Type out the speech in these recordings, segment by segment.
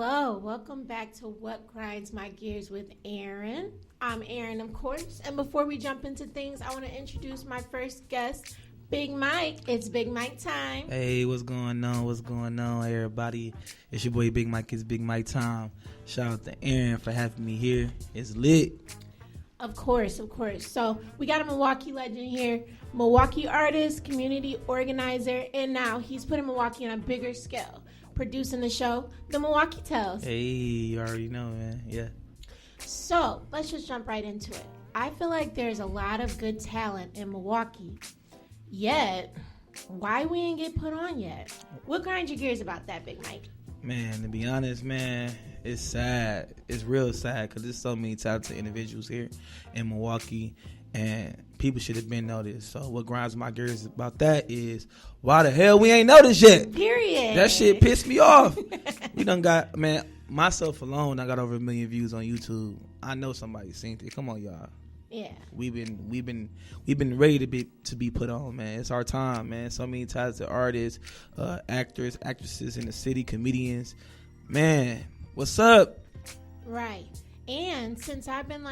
Hello, welcome back to What Grinds My Gears with Aaron. I'm Aaron, of course, and before we jump into things, I want to introduce my first guest, Big Mike. It's Big Mike time. Hey, what's going on? What's going on, everybody? It's your boy Big Mike. It's Big Mike time. Shout out to Aaron for having me here. It's lit. Of course. So we got a Milwaukee legend here, Milwaukee artist, community organizer, and now he's putting Milwaukee on a bigger scale, producing the show, the Milwaukee Tales. Hey, you already know, man. Yeah. So let's just jump right into it. I feel like there's a lot of good talent in Milwaukee, yet why we ain't get put on yet? What grinds your gears about that, Big Mike? Man, to be honest, man, it's sad. It's real sad because there's so many talented individuals here in Milwaukee, and people should have been noticed. So what grinds my gears about that is, why the hell we ain't noticed yet? Period. That shit pissed me off. We done got, man, myself alone, I got over 1 million views on YouTube. I know somebody seen it. Come on, y'all. Yeah. We've been ready to be put on, man. It's our time, man. So many talented artists, actors, actresses in the city, comedians. Man, what's up? Right. And since I've been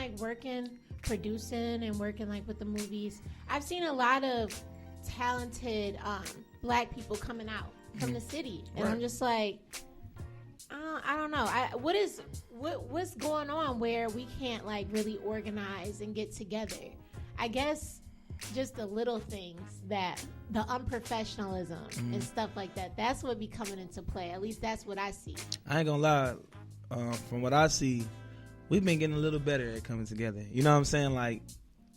producing and working with the movies, I've seen a lot of talented black people coming out from the city, and right. I'm just like, I don't know. What's going on where we can't really organize and get together? I guess just the little things, that the unprofessionalism and stuff like that. That's what be coming into play. At least that's what I see. I ain't gonna lie. From what I see, we've been getting a little better at coming together. You know what I'm saying?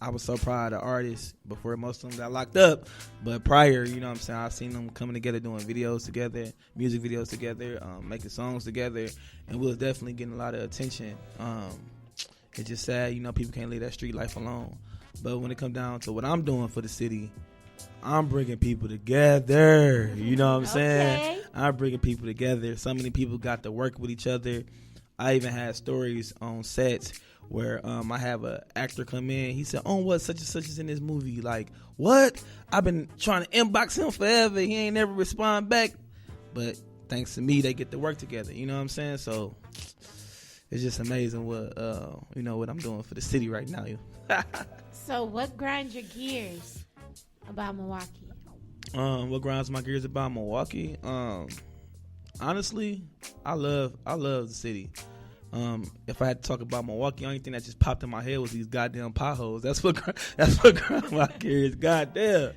I was so proud of artists before most of them got locked up. But prior, you know what I'm saying, I've seen them coming together, doing videos together, music videos together, making songs together. And we was definitely getting a lot of attention. It's just sad, people can't leave that street life alone. But when it comes down to what I'm doing for the city, I'm bringing people together. You know what I'm saying? I'm bringing people together. So many people got to work with each other. I even had stories on sets where I have an actor come in. He said, what, such and such is in this movie. What? I've been trying to inbox him forever. He ain't never respond back. But thanks to me, they get to work together. You know what I'm saying? So it's just amazing what I'm doing for the city right now. So what grinds your gears about Milwaukee? What grinds my gears about Milwaukee? Honestly, I love the city. If I had to talk about Milwaukee, the only thing that just popped in my head was these goddamn potholes. That's what grinds my gears. Goddamn,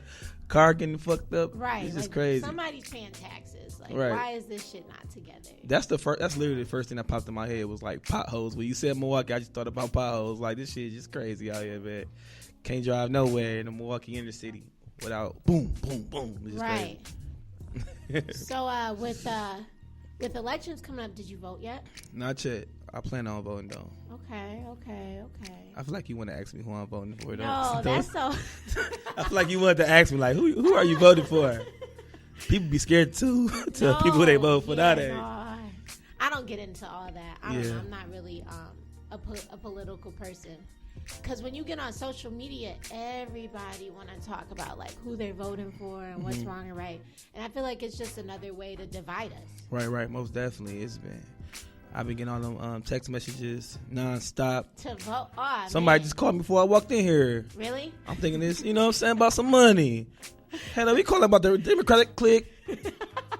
car getting fucked up. Right, it's just crazy. Somebody's paying taxes. Right. Why is this shit not together? That's literally the first thing that popped in my head was potholes. When you said Milwaukee, I just thought about potholes. This shit is just crazy out here, man. Can't drive nowhere in the Milwaukee inner city without boom, boom, boom. It's just right. So with elections coming up, did you vote yet? Not yet. I plan on voting though. Okay. I feel like you want to ask me who I'm voting for. No, that's so. I feel like you wanted to ask me who are you voting for? People be scared too to people who they vote for nowadays. No, I don't get into all that. I'm not really a political person. Because when you get on social media, everybody want to talk about who they're voting for and what's wrong and right. And I feel like it's just another way to divide us. Right. Most definitely. I've been getting all them text messages nonstop. To vote. Oh, somebody just called me before I walked in here. Really? I'm thinking this, about some money. Hell, we calling about the Democratic clique.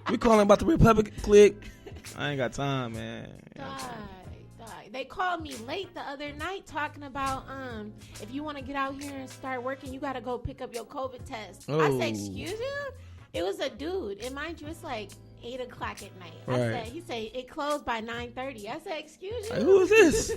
We calling about the Republican clique. I ain't got time, man. They called me late the other night talking about if you want to get out here and start working, you got to go pick up your COVID test. I said, excuse you? It was a dude. And mind you, it's 8 o'clock at night. Right. He said it closed by 9:30. I said, excuse you? Who is this?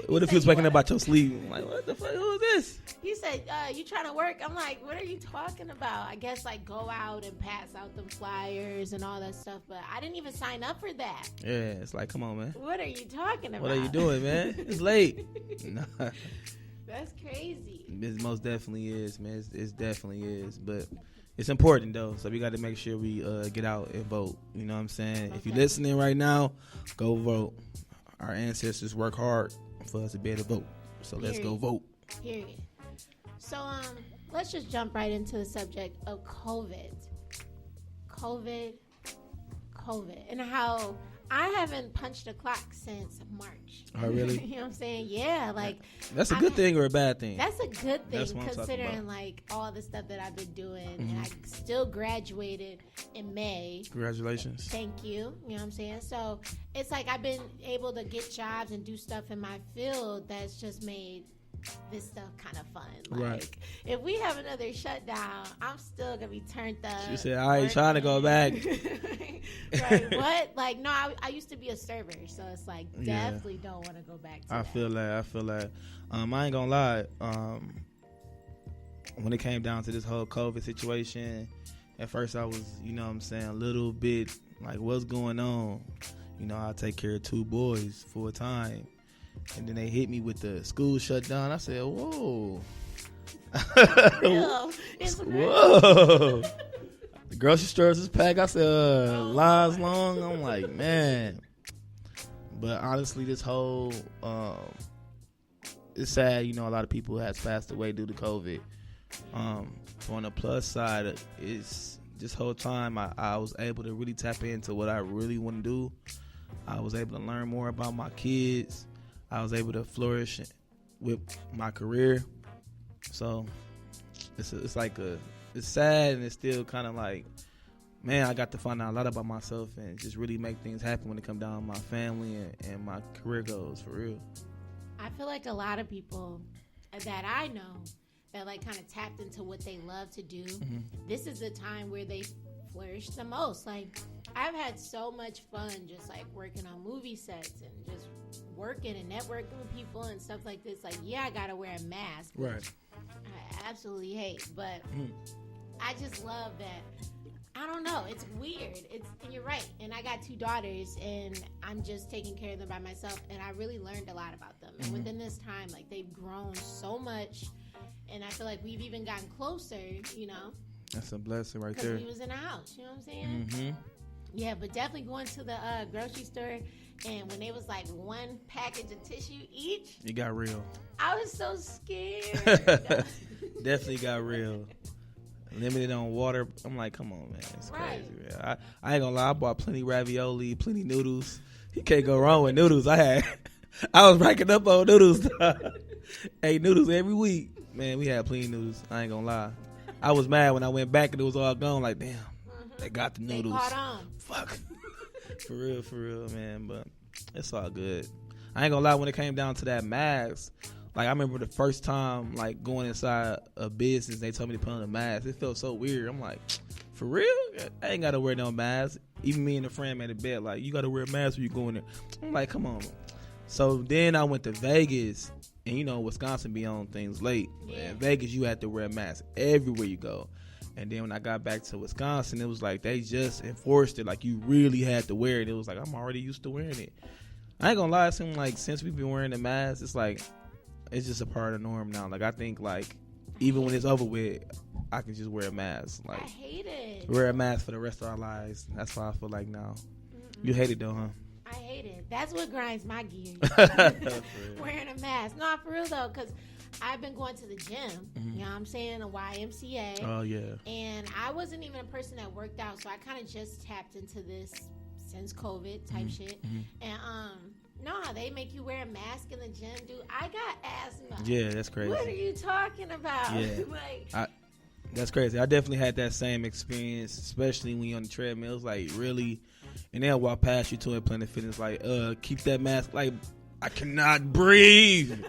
What if he was waking up out your sleep? I'm like, what the fuck? Who is this? He said, you trying to work? I'm like, what are you talking about? I guess go out and pass out them flyers and all that stuff. But I didn't even sign up for that. Yeah, it's come on, man. What are you talking about? What are you doing, man? It's late. Nah. That's crazy. It most definitely is, man. It definitely is. But it's important, though. So we got to make sure we get out and vote. You know what I'm saying? Okay. If you're listening right now, go vote. Our ancestors work hard for us to be able to vote. So let's go vote. Period. So let's just jump right into the subject of COVID, and how I haven't punched a clock since March. Oh, really? You know what I'm saying? Yeah, like that's a good thing or a bad thing? That's a good thing, considering like all the stuff that I've been doing, and I still graduated in May. Congratulations! Thank you. You know what I'm saying? So it's like I've been able to get jobs and do stuff in my field that's just made this stuff kind of fun. Like, if we have another shutdown, I'm still gonna be turned up. She said, "I ain't trying to go back." Right? What? Like, no, I used to be a server, so it's like definitely don't want to go back to that. I feel that. I ain't gonna lie. When it came down to this whole COVID situation, at first I was, you know what I'm saying, a little bit like, what's going on? You know, I take care of 2 boys full time. And then they hit me with the school shut down. I said, whoa. Real. It's whoa. The grocery stores is packed. I said, lines long. I'm like, man. But honestly, this whole, it's sad, you know, a lot of people has passed away due to COVID. On the plus side, it's this whole time I was able to really tap into what I really want to do. I was able to learn more about my kids. I was able to flourish with my career. So it's sad, and it's still kind of like, man, I got to find out a lot about myself and just really make things happen when it comes down to my family and my career goals, for real. I feel like a lot of people that I know that like kind of tapped into what they love to do, this is the time where they flourish the most. Like, I've had so much fun just like working on movie sets and just working and networking with people and stuff like this. Like, yeah, I gotta wear a mask, right? I absolutely hate, but I just love that. I don't know, it's weird. And you're right. And I got 2 daughters, and I'm just taking care of them by myself. And I really learned a lot about them. And within this time, like, they've grown so much, and I feel like we've even gotten closer. You know, that's a blessing right there. Because we was in a house. You know what I'm saying? Yeah, but definitely going to the grocery store, and when they was like 1 package of tissue each, it got real. I was so scared. Definitely got real. Limited on water. I'm like, come on, man, it's crazy, man. I ain't gonna lie, I bought plenty ravioli, plenty noodles. You can't go wrong with noodles. I was racking up on noodles. Ate noodles every week, man. We had plenty noodles. I ain't gonna lie. I was mad when I went back and it was all gone. Like, damn, they got the noodles. They caught on. Fuck. For real, man. But it's all good. I ain't gonna lie, when it came down to that mask, like, I remember the first time, like, going inside a business, they told me to put on a mask. It felt so weird. I'm like, for real? I ain't got to wear no mask. Even me and a friend made a bet, like, you got to wear a mask when you go in there. I'm like, come on. So then I went to Vegas, and, you know, Wisconsin be on things late. Yeah. In Vegas, you had to wear a mask everywhere you go. And then when I got back to Wisconsin, it was like they just enforced it. Like, you really had to wear it. It was like, I'm already used to wearing it. I ain't going to lie, it seemed like since we've been wearing the mask, it's like, it's just a part of the norm now. Like, I think, like, even when it's over with, I can just wear a mask. Like, I hate it. Wear a mask for the rest of our lives. That's what I feel like now. You hate it, though, huh? I hate it. That's what grinds my gears. Wearing a mask. No, for real, though, because I've been going to the gym. You know what I'm saying? A YMCA. Oh, yeah. And I wasn't even a person that worked out, so I kind of just tapped into this since COVID type shit. And, no, they make you wear a mask in the gym, dude. I got asthma. Yeah, that's crazy. What are you talking about? Yeah. That's crazy. I definitely had that same experience, especially when you're on the treadmill. It's like, really, and they'll walk past you to a Planet Fitness, like, keep that mask. Like, I cannot breathe.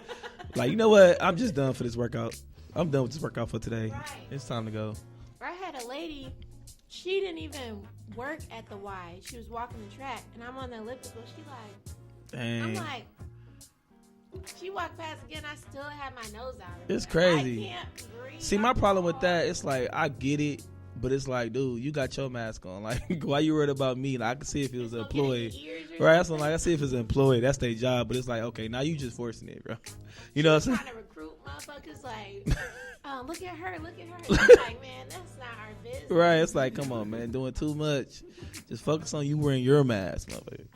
Like, you know what? I'm just done for this workout. I'm done with this workout for today. Right. It's time to go. I had a lady. She didn't even work at the Y. She was walking the track, and I'm on the elliptical. She like. Dang. I'm like, she walked past again. I still have my nose out. It's crazy. I can't breathe. See, my problem with that, it's like, I get it, but it's like, dude, you got your mask on. Like, why you worried about me? Like, I can see if it was an employee. Right? That's what, like, I see if it's an employee. That's their job. But it's like, okay, now you just forcing it, bro. You know what I'm saying? Trying to recruit motherfuckers like, oh, look at her. Like, man, that's not our business. Right? It's like, come on, man, doing too much. Just focus on you wearing your mask, motherfucker.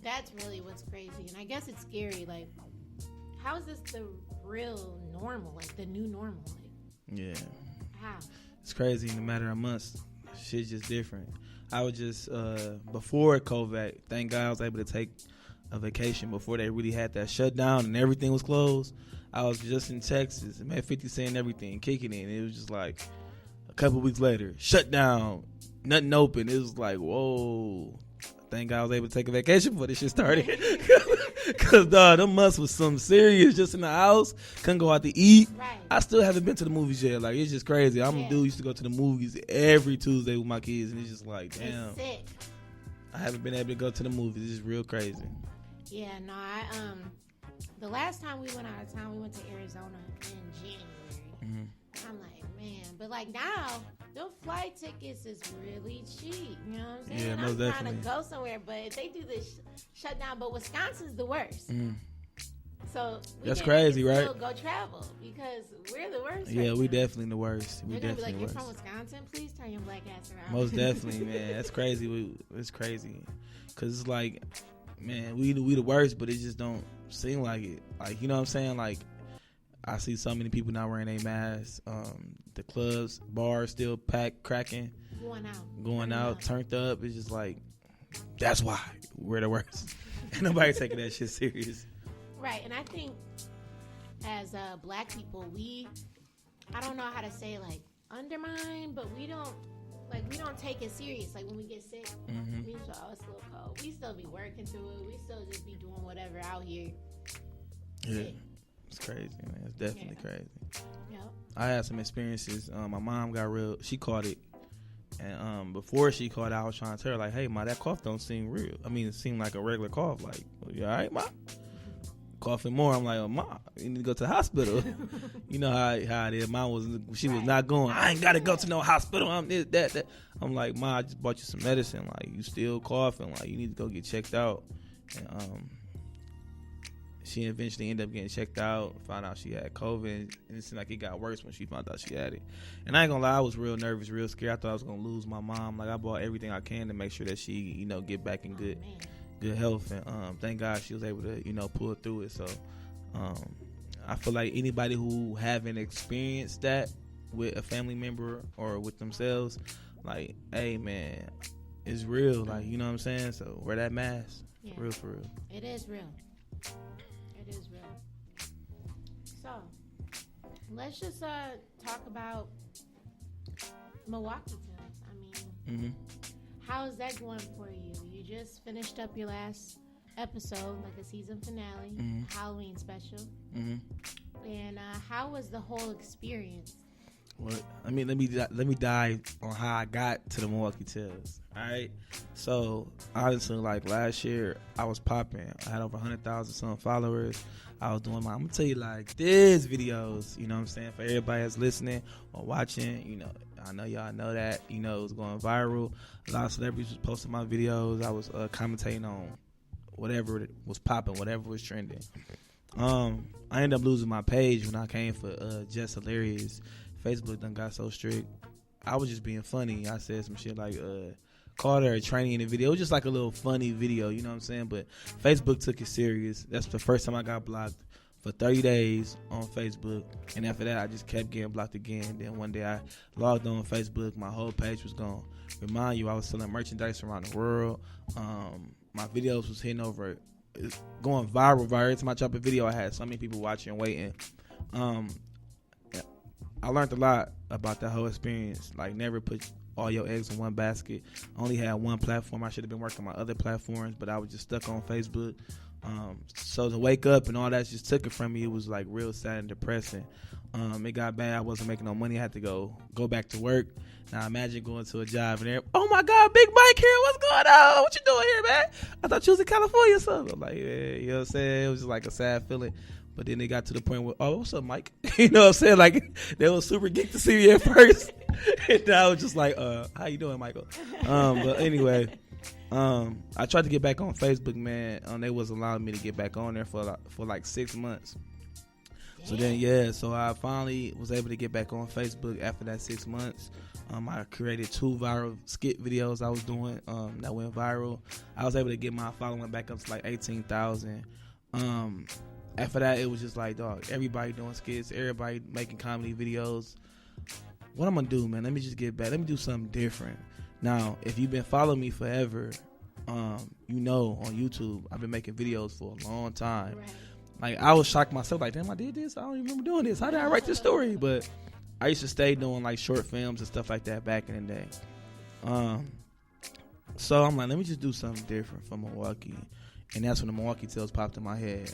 That's really what's crazy. And I guess it's scary. Like, how is this the real normal? Like, the new normal? Like, yeah. How? It's crazy in a matter of months. Shit's just different. I was just before COVID. Thank God I was able to take a vacation before they really had that shutdown and everything was closed. I was just in Texas and met 50 Cent and everything kicking in. It was just like a couple weeks later, shut down, nothing open. It was like, whoa. Thank God I was able to take a vacation before this shit started. Because, dog, them months was something serious just in the house. Couldn't go out to eat. Right. I still haven't been to the movies yet. Like, it's just crazy. I'm a dude who used to go to the movies every Tuesday with my kids. And it's just like, damn. It's sick. I haven't been able to go to the movies. It's just real crazy. Yeah, no, the last time we went out of town, we went to Arizona in January. Mm-hmm. I'm like, man, but like now, the flight tickets is really cheap. You know what I'm saying? Yeah, most I'm definitely. trying to go somewhere, but if they do this shutdown, but Wisconsin's the worst. Mm. So that's crazy, right? Still go travel because we're the worst. Yeah, right we now. definitely the worst. They're gonna be like, you're from Wisconsin? Please turn your black ass around. Most definitely, man. That's crazy. It's crazy because it's like, man, we the worst, but it just don't seem like it. Like, you know what I'm saying? Like, I see so many people not wearing their masks. The clubs, bars still packed, cracking, going out, turned up. It's just like, that's why we're the worst. Ain't nobody taking that shit serious. Right, and I think as black people, I don't know how to say like undermine, but we don't take it serious. Like when we get sick, we just it's a little cold. We still be working through it. We still just be doing whatever out here. Yeah, it's crazy, man. It's definitely crazy. Yep. I had some experiences. My mom got she caught it. And before she caught it, I was trying to tell her, like, hey, ma, that cough don't seem real. I mean, it seemed like a regular cough. Like, you all right, ma? Coughing more. I'm like, oh, ma, you need to go to the hospital. You know how it is. Mom was not going, I ain't got to go to no hospital. I'm this, that. I'm like, ma, I just bought you some medicine. Like, you still coughing. Like, you need to go get checked out. And she eventually ended up getting checked out, found out she had COVID, and it seemed like it got worse when she found out she had it. And I ain't gonna lie, I was real nervous, real scared. I thought I was gonna lose my mom. Like, I bought everything I can to make sure that she, you know, get back in good health. And thank God she was able to, you know, pull through it. So I feel like anybody who haven't experienced that with a family member or with themselves, like, hey man, it's real. Like, you know what I'm saying? So wear that mask. Yeah. For real. It is real. It is real. So, let's just talk about Milwaukee Tales. I mean, how is that going for you? You just finished up your last episode, like a season finale, Halloween special. And how was the whole experience? Well, I mean, let me dive on how I got to the Milwaukee Tales. All right, so honestly, like last year, I was popping. I had over 100,000 some followers. I was doing I'm gonna tell you like this videos. You know what I'm saying? For everybody that's listening or watching, you know, I know y'all know that. You know, it was going viral. A lot of celebrities was posting my videos. I was commentating on whatever was popping, whatever was trending. I ended up losing my page when I came for Just Hilarious. Facebook done got so strict. I was just being funny. I said some shit like called her a tranny in the video. It was just like a little funny video, you know what I'm saying? But Facebook took it serious. That's the first time I got blocked for 30 days on Facebook. And after that, I just kept getting blocked again. Then one day I logged on Facebook. My whole page was gone. Remind you, I was selling merchandise around the world. My videos was hitting over, going viral. Every time I drop a video, I had so many people watching and waiting. I learned a lot about that whole experience. Like, never put all your eggs in one basket. I only had one platform. I should have been working my other platforms, but I was just stuck on Facebook. So to wake up and all that just took it from me. It was like real sad and depressing. It got bad. I wasn't making no money. I had to go back to work. Now imagine going to a job and there, oh my God, Big Mike here. What's going on? What you doing here, man? I thought you was in California or something. I'm like, yeah, you know what I'm saying? It was just like a sad feeling. But then it got to the point where, oh, what's up, Mike? You know what I'm saying? Like, they was super geeked to see me at first. And I was just like, how you doing, Michael? But anyway, I tried to get back on Facebook, man. They was allowing me to get back on there for like 6 months. Damn. So then, so I finally was able to get back on Facebook after that 6 months. I created 2 viral skit videos I was doing that went viral. I was able to get my following back up to like 18,000. After that, it was just like, dog, everybody doing skits, everybody making comedy videos. What I'm going to do, man, let me just get back. Let me do something different. Now, if you've been following me forever, you know on YouTube I've been making videos for a long time. Right. Like, I was shocked myself, like, damn, I did this? I don't even remember doing this. How did I write this story? But I used to stay doing, like, short films and stuff like that back in the day. So I'm like, let me just do something different for Milwaukee. And that's when the Milwaukee Tales popped in my head.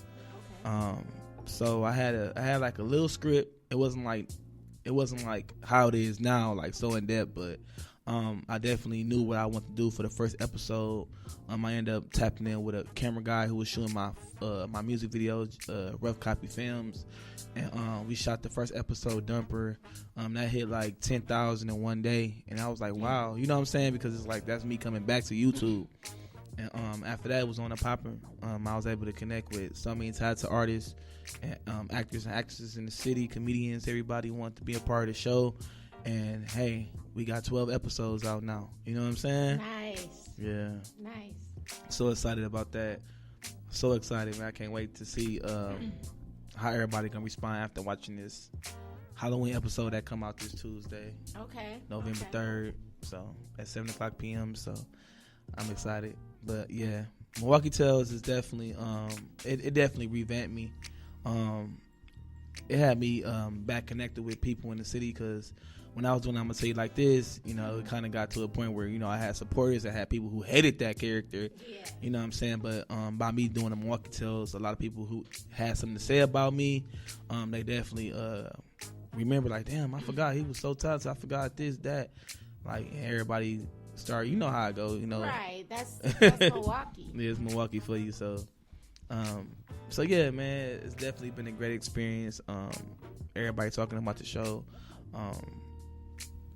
Okay. So I had like a little script. It wasn't like how it is now, like so in depth, but I definitely knew what I wanted to do for the first episode. I ended up tapping in with a camera guy who was shooting my music videos, Rough Copy Films, and we shot the first episode, Dumper. That hit like 10,000 in one day, and I was like, wow, you know what I'm saying? Because it's like that's me coming back to YouTube. And after that, it was on a popper. I was able to connect with so many talented artists, and actors and actresses in the city, comedians. Everybody wanted to be a part of the show. And hey, we got 12 episodes out now. You know what I'm saying? Nice. Yeah. Nice. So excited about that. So excited, man. I can't wait to see how everybody gonna respond after watching this Halloween episode that come out this Tuesday. Okay. November 3rd. So at 7:00 p.m. So I'm excited. But yeah, Milwaukee Tales is definitely it definitely revamped me. It had me back connected with people in the city, because when I was doing I'm Gonna Tell You Like This, you know, it kind of got to a point where, you know, I had supporters, I had people who hated that character, you know what I'm saying? But by me doing the Milwaukee Tales, a lot of people who had something to say about me, they definitely remember, like, damn, I forgot he was so talented, I forgot this, that, like, and everybody started, you know how it goes, you know. Right, that's Milwaukee. Yeah, it's Milwaukee for you, so yeah, man, it's definitely been a great experience. Everybody talking about the show.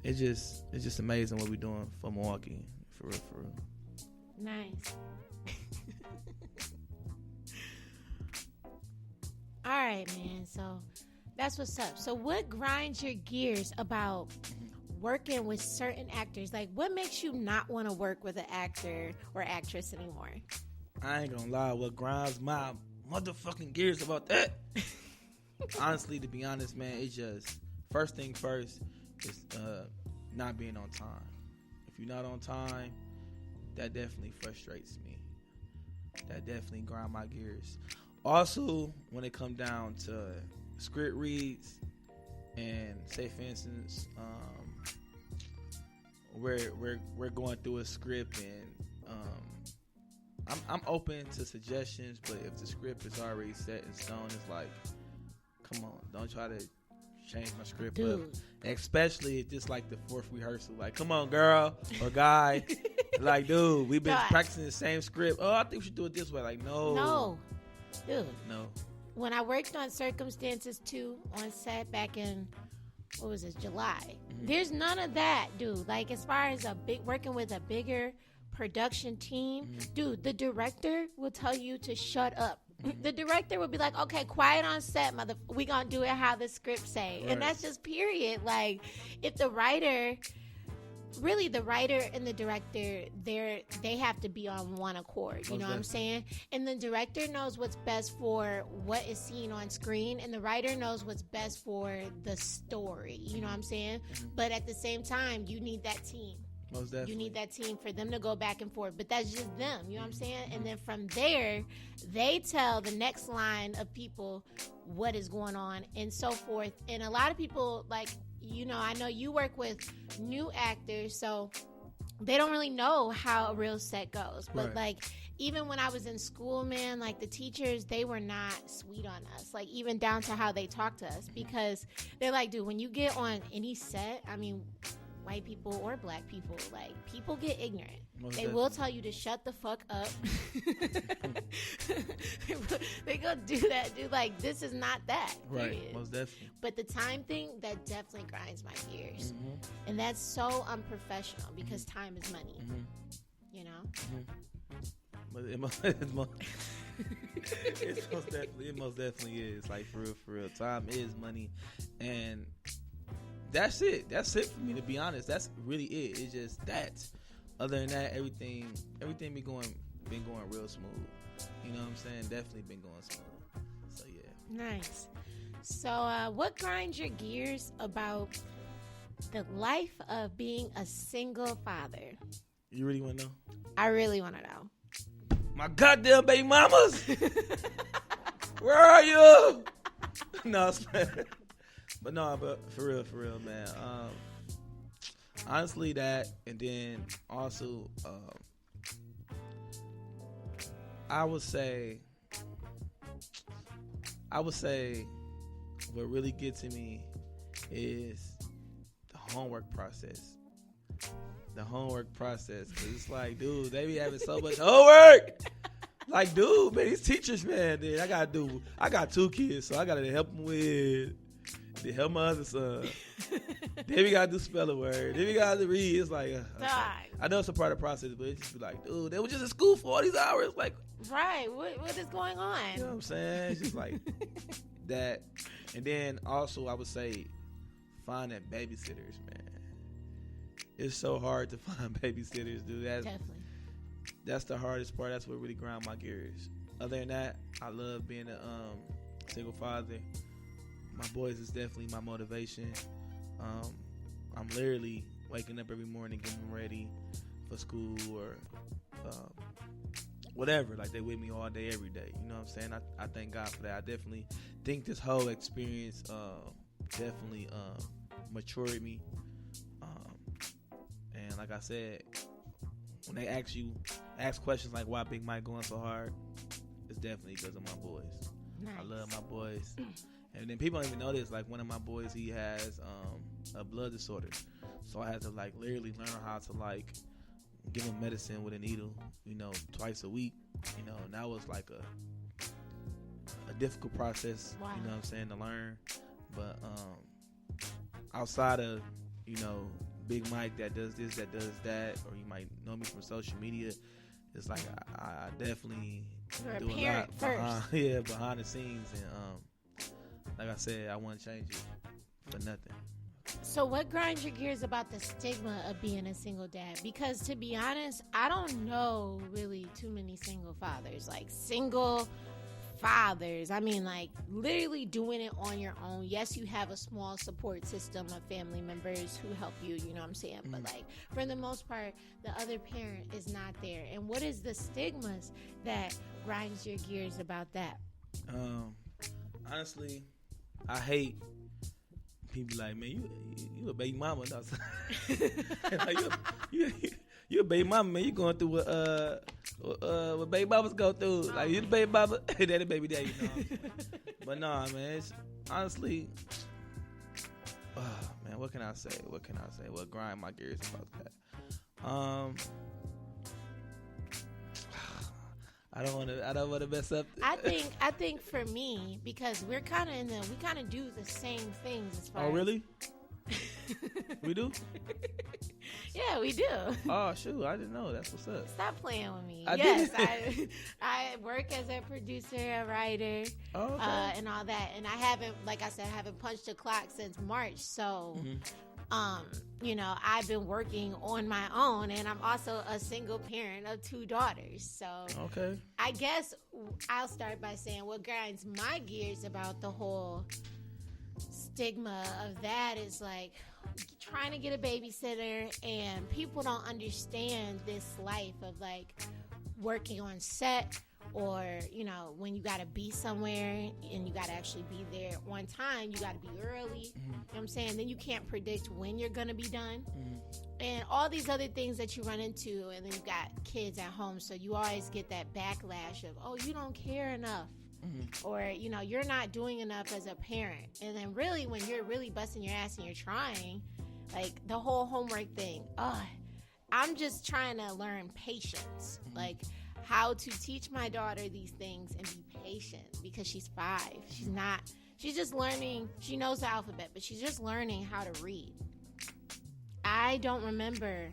It's just amazing what we're doing for Milwaukee, for real. Nice. All right, man. So that's what's up. So what grinds your gears about working with certain actors? Like, what makes you not want to work with an actor or actress anymore? I ain't gonna lie. What grinds my motherfucking gears about that? Honestly, to be honest, man, it's just first thing first is not being on time. If you're not on time, that definitely frustrates me. That definitely grinds my gears. Also, when it come down to script reads, and say for instance, we're going through a script, and I'm open to suggestions, but if the script is already set in stone, it's like, come on, don't try to change my script up. Especially if it's like the fourth rehearsal. Like, come on, girl or guy. Like, dude, we've been practicing the same script. Oh, I think we should do it this way. Like, no. Dude. No. When I worked on Circumstances 2 on set back in, what was this, July, there's none of that, dude. Like, as far as working with a bigger production team, dude, the director will tell you to shut up. The director would be like, okay, quiet on set, we gonna do it how the script say. Right. And that's just period. Like, if the writer and the director, they have to be on one accord. You know what I'm saying? And the director knows what's best for what is seen on screen, and the writer knows what's best for the story. You know what I'm saying? But at the same time, you need that team. Most definitely. You need that team for them to go back and forth. But that's just them. You know what I'm saying? And then from there, they tell the next line of people what is going on and so forth. And a lot of people, like, you know, I know you work with new actors, so they don't really know how a real set goes. But, like, even when I was in school, man, like, the teachers, they were not sweet on us. Like, even down to how they talk to us. Because they're like, dude, when you get on any set, I mean, white people or black people, like, people get ignorant. They will tell you to shut the fuck up. They gonna do that, dude. Like, this is not that. Right, period. most definitely. But the time thing, that definitely grinds my gears. And that's so unprofessional, because time is money. You know? But it most definitely is. Like, for real. Time is money. And that's it for me, to be honest. That's really it. It's just that. Other than that, everything been going real smooth. You know what I'm saying? Definitely been going smooth. So yeah. Nice. So what grinds your gears about The life of being a single father. You really want to know? I really want to know. My goddamn baby mamas! Where are you? No, but for real, man. Honestly, that, and then also, I would say, what really gets to me is the homework process. Cause it's like, dude, they be having so much homework. Like, dude, man, these teachers, man, dude, I got 2 kids, so I gotta help them with. They help my other son. Then we gotta do spelling word. Then we gotta read. It's like, I know it's a part of the process, but it just be like, dude, they were just in school for all these hours. Like, right? What is going on? You know what I'm saying? It's just like that. And then also, I would say, finding babysitters, man. It's so hard to find babysitters, dude. That's the hardest part. That's what really grind my gears. Other than that, I love being a single father. My boys is definitely my motivation. I'm literally waking up every morning, getting them ready for school or whatever. Like, they with me all day, every day. You know what I'm saying? I thank God for that. I definitely think this whole experience definitely matured me. And like I said, when they ask questions like why Big Mike going so hard, it's definitely because of my boys. Nice. I love my boys. And then people don't even know this. Like, one of my boys, he has a blood disorder. So I had to, like, literally learn how to, like, give him medicine with a needle, you know, twice a week. You know, and that was, like, a difficult process, wow. You know what I'm saying, to learn. But outside of, you know, Big Mike that does this, that does that, or you might know me from social media, it's like I definitely You're do a parent first. Behind the scenes. And like I said, I wouldn't change it for nothing. So what grinds your gears about the stigma of being a single dad? Because to be honest, I don't know really too many single fathers. Like, single fathers, I mean, like, literally doing it on your own. Yes, you have a small support system of family members who help you, you know what I'm saying? Mm-hmm. But, like, for the most part, the other parent is not there. And what is the stigmas that grinds your gears about that? Honestly, I hate people like, man, you a baby mama. Like, you a baby mama, man. You going through what baby mamas go through. Like, you the baby mama, that the baby daddy, you know. But nah, man, it's honestly, man, what can I say? What grind my gears about that? I don't want to mess up. I think for me, because we kind of do the same things as far. Oh, really? We do? Yeah, we do. Oh, shoot, I didn't know. That's what's up. Stop playing with me. I work as a producer, a writer, and all that. And I haven't punched a clock since March. So, you know, I've been working on my own, and I'm also a single parent of 2 daughters. So, okay. I guess I'll start by saying what grinds my gears about the whole stigma of that is, like, trying to get a babysitter, and people don't understand this life of, like, working on set, or, you know, when you got to be somewhere and you got to actually be there on time, you got to be early. You know what I'm saying? Then you can't predict when you're going to be done. And all these other things that you run into, and then you got kids at home, so you always get that backlash of, oh, you don't care enough. Or, you know, you're not doing enough as a parent. And then really, when you're really busting your ass and you're trying, like, the whole homework thing, I'm just trying to learn patience. Like, how to teach my daughter these things and be patient, because she's 5. She's just learning. She knows the alphabet, but she's just learning how to read. I don't remember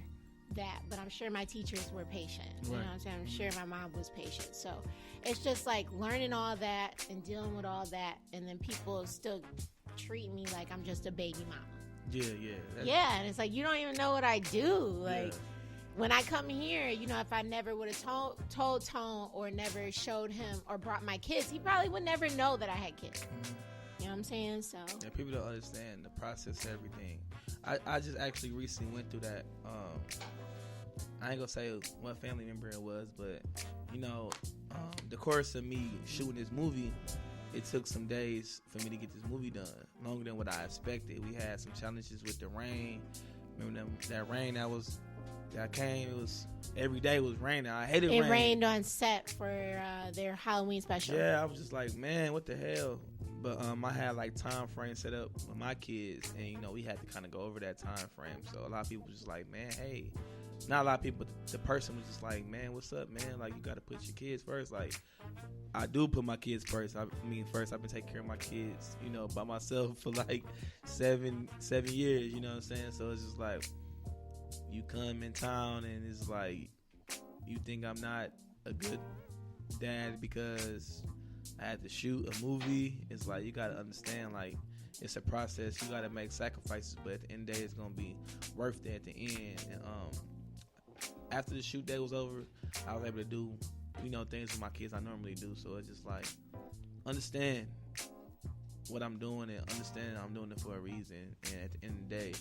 that, but I'm sure my teachers were patient. You know what I'm saying? I'm sure my mom was patient. So it's just like learning all that and dealing with all that, and then people still treat me like I'm just a baby mama. Yeah, and it's like, you don't even know what I do. Like, when I come here, you know, if I never would have told Tone or never showed him or brought my kids, he probably would never know that I had kids. You know what know what I'm saying? So yeah, people don't understand the process of everything. I just actually recently went through that. I ain't gonna say what family member it was, but you know, the course of me shooting this movie, it took some days for me to get this movie done, longer than what I expected. We had some challenges with the rain. Remember that rain that came? It was every day was raining. I hated rain. It rained on set for their Halloween special. Yeah, I was just like, man, what the hell? But I had like time frame set up with my kids, and you know we had to kind of go over that time frame. So a lot of people was just like, man, hey, not a lot of people, but the person was just like, man, what's up, man? Like you got to put your kids first. Like I do put my kids first. I mean, first I've been taking care of my kids, you know, by myself for like seven years. You know what I'm saying? So it's just like you come in town, and it's like you think I'm not a good dad because I had to shoot a movie. It's like you gotta understand, like it's a process. You gotta make sacrifices, but at the end of the day, it's gonna be worth it at the end. And after the shoot day was over, I was able to do, you know, things with my kids I normally do. So it's just like understand what I'm doing and understand I'm doing it for a reason. And at the end of the day,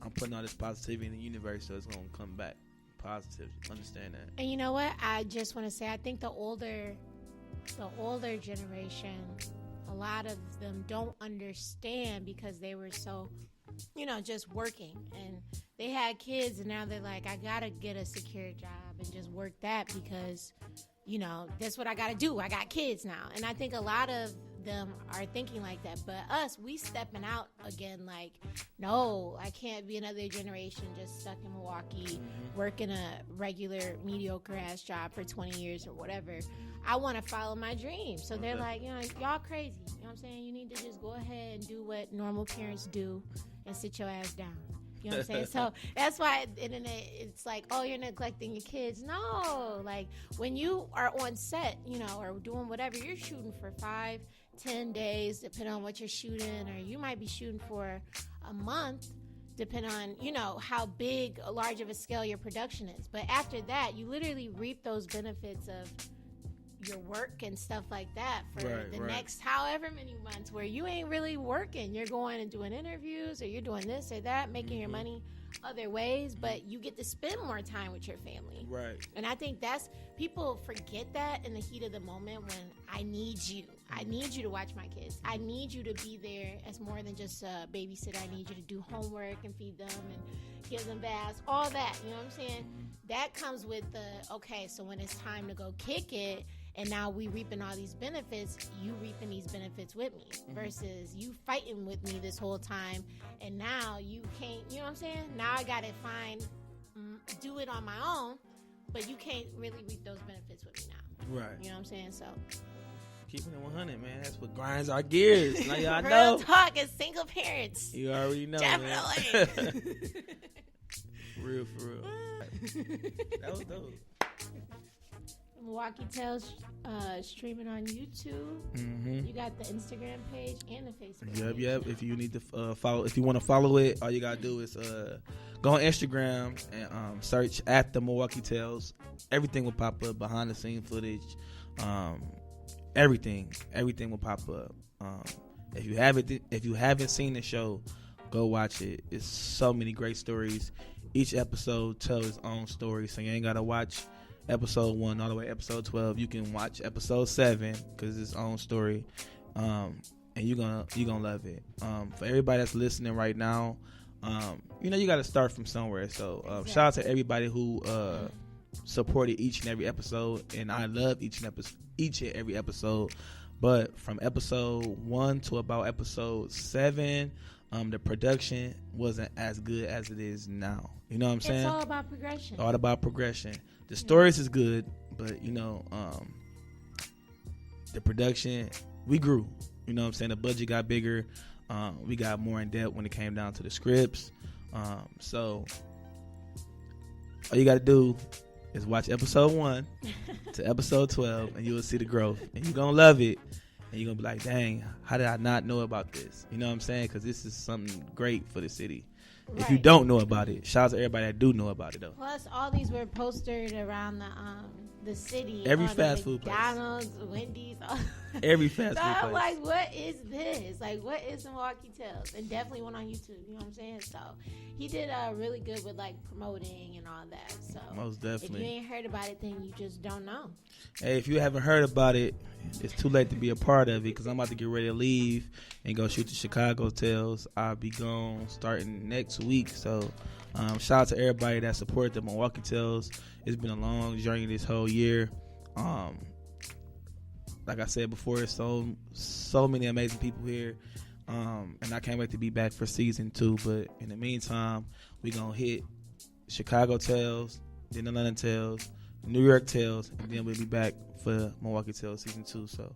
I'm putting all this positivity in the universe, so it's gonna come back positive. Understand that. And you know what? I just want to say, I think the older generation, a lot of them don't understand because they were so, you know, just working, and they had kids, and now they're like, I gotta get a secure job and just work that because, you know, that's what I gotta do. I got kids now. And I think a lot of them are thinking like that, but us, we stepping out again, like, no, I can't be another generation just stuck in Milwaukee working a regular mediocre ass job for 20 years or whatever. I want to follow my dreams. So they're like, you know, y'all crazy, you know what I'm saying? You need to just go ahead and do what normal parents do and sit your ass down. You know what I'm saying? So that's why it's like, oh, you're neglecting your kids. No, like when you are on set, you know, or doing whatever, you're shooting for 5-10 days, depending on what you're shooting, or you might be shooting for a month, depending on, you know, how big, large of a scale your production is. But after that, you literally reap those benefits of your work and stuff like that for the next however many months where you ain't really working. You're going and doing interviews, or you're doing this or that, making your money other ways, but you get to spend more time with your family. Right. And I think that's, people forget that in the heat of the moment when I need you. I need you to watch my kids. I need you to be there as more than just a babysitter. I need you to do homework and feed them and give them baths, all that. You know what I'm saying? That comes with the, okay, so when it's time to go kick it, and now we reaping all these benefits, you reaping these benefits with me versus you fighting with me this whole time, and now you can't, you know what I'm saying? Now I got to do it on my own, but you can't really reap those benefits with me now. Right. You know what I'm saying? So keeping it 100, man. That's what grinds our gears. Now y'all Real know. talk as single parents. You already know, Definitely. man. Real for real. That was dope. Milwaukee Tales streaming on YouTube. You got the Instagram page and the Facebook page. Yep. If you need to follow, if you want to follow it, all you gotta do is go on Instagram and search at the Milwaukee Tales. Everything will pop up, behind the scene footage, everything will pop up. If you haven't seen the show, go watch it. It's so many great stories. Each episode tells its own story, so you ain't gotta watch episode 1 all the way episode 12. You can watch episode 7 because it's its own story, and you're gonna love it. For everybody that's listening right now, you know you got to start from somewhere. So shout out to everybody who supported each and every episode, and I love each and every episode. But from episode 1 to about episode 7, the production wasn't as good as it is now. You know what I'm saying? It's all about progression. All about progression. The stories is good, but you know, the production, we grew. You know what I'm saying? The budget got bigger. We got more in depth when it came down to the scripts. So all you got to do is watch episode 1 to episode 12, and you will see the growth, and you're gonna love it. And you're going to be like, dang, how did I not know about this? You know what I'm saying? Because this is something great for the city. if you don't know about it. Shout out to everybody that do know about it though. Plus, all these were postered around the city. Every fast food place. McDonald's, Wendy's. Every fast food place. I'm like, what is this? Like, what is Milwaukee Tales? And definitely went on YouTube. You know what I'm saying? So he did really good with like promoting and all that. So most definitely. If you ain't heard about it, then you just don't know. Hey, if you haven't heard about it, it's too late to be a part of it because I'm about to get ready to leave and go shoot the Chicago Tales. I'll be gone starting next week. So shout out to everybody that supported the Milwaukee Tales. It's been a long journey this whole year. Like I said before, there's so many amazing people here. And I can't wait to be back for season 2. But in the meantime, we're going to hit Chicago Tales, then Atlanta Tales, New York Tales, and then we'll be back for Milwaukee Tales season 2. So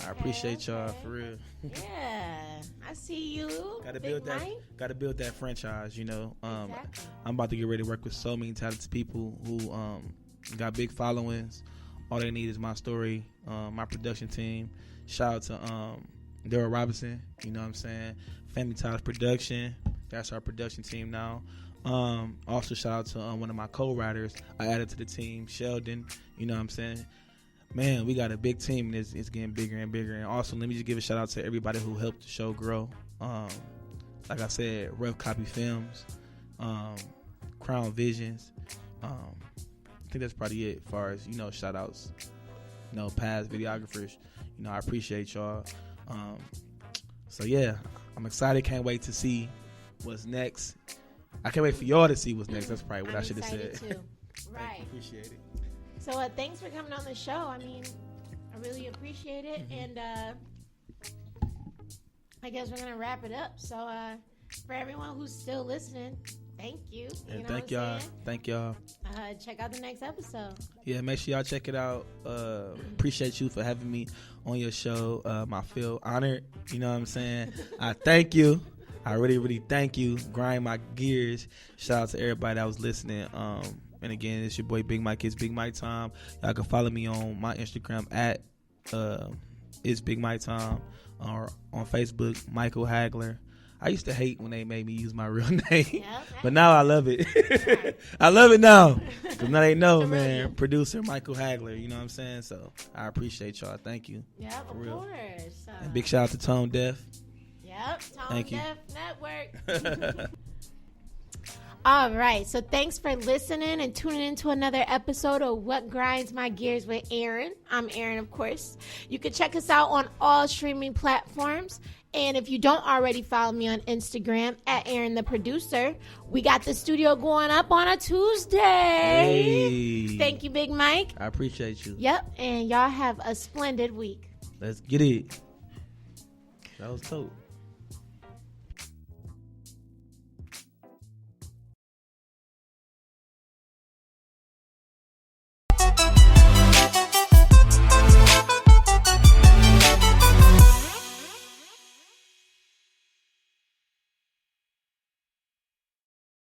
I appreciate y'all for real. Yeah, I see you. Got to build that franchise, you know. Exactly. I'm about to get ready to work with so many talented people who got big followings. All they need is my story, my production team. Shout out to Daryl Robinson, you know what I'm saying? Family Ties Production, that's our production team now. Also shout out to one of my co-writers I added to the team, Sheldon, you know what I'm saying? Man, we got a big team and it's getting bigger and bigger. And also, let me just give a shout out to everybody who helped the show grow. Like I said, Rough Copy Films, Crown Visions. I think that's probably it as far as, you know, shout outs, you know, past videographers. You know, I appreciate y'all. So yeah, I'm excited. Can't wait to see what's next. I can't wait for y'all to see what's next. That's probably what I should have said. Too. Right. Appreciate it. So thanks for coming on the show. I mean, I really appreciate it. And I guess we're going to wrap it up. So for everyone who's still listening, thank you. And you know thank y'all. Thank y'all. Check out the next episode. Yeah, make sure y'all check it out. Appreciate you for having me on your show. I feel honored. You know what I'm saying? I thank you. I really, really thank you. Grind my gears. Shout out to everybody that was listening. And again, it's your boy Big Mike. It's Big Mike Time. Y'all can follow me on my Instagram at It's Big Mike Time, or on Facebook, Michael Hagler. I used to hate when they made me use my real name, but now I love it. I love it now. Because now they know, man, producer Michael Hagler, you know what I'm saying? So I appreciate y'all. Thank you. Yep, of course. And big shout out to Tone Deaf. Yep, Tone Deaf Network. All right, so thanks for listening and tuning into another episode of What Grinds My Gears with Aaron. I'm Aaron, of course. You can check us out on all streaming platforms. And if you don't already follow me on Instagram at Aaron the Producer, we got the studio going up on a Tuesday. Hey. Thank you, Big Mike. I appreciate you. Yep, and y'all have a splendid week. Let's get it. That was dope.